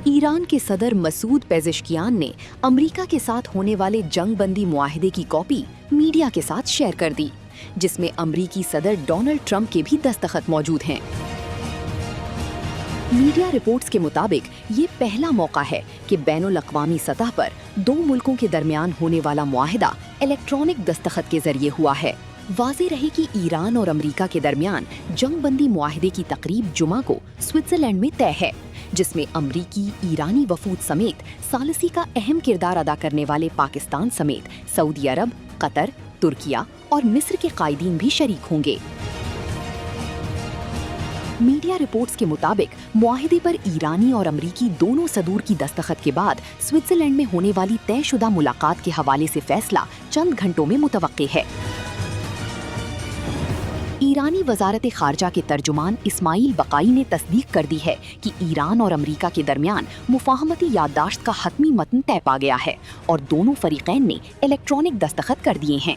ایران کے صدر Masoud Pezeshkian نے امریکہ کے ساتھ ہونے والے جنگ بندی معاہدے کی کاپی میڈیا کے ساتھ شیئر کر دی، جس میں امریکی صدر ڈونلڈ ٹرمپ کے بھی دستخط موجود ہیں۔ میڈیا رپورٹس کے مطابق یہ پہلا موقع ہے کہ بین الاقوامی سطح پر دو ملکوں کے درمیان ہونے والا معاہدہ الیکٹرانک دستخط کے ذریعے ہوا ہے۔ واضح رہے کہ ایران اور امریکہ کے درمیان جنگ بندی معاہدے کی تقریب جمعہ کو سوئٹزرلینڈ میں طے ہے، جس میں امریکی، ایرانی وفود سمیت ثالثی کا اہم کردار ادا کرنے والے پاکستان سمیت سعودی عرب، قطر، ترکیہ اور مصر کے قائدین بھی شریک ہوں گے۔ میڈیا رپورٹس کے مطابق معاہدے پر ایرانی اور امریکی دونوں صدور کی دستخط کے بعد سوئٹزرلینڈ میں ہونے والی طے شدہ ملاقات کے حوالے سے فیصلہ چند گھنٹوں میں متوقع ہے۔ ایرانی وزارت خارجہ کے ترجمان اسماعیل بقائی نے تصدیق کر دی ہے کہ ایران اور امریکہ کے درمیان مفاہمتی یادداشت کا حتمی متن طے پا گیا ہے اور دونوں فریقین نے الیکٹرانک دستخط کر دیے ہیں۔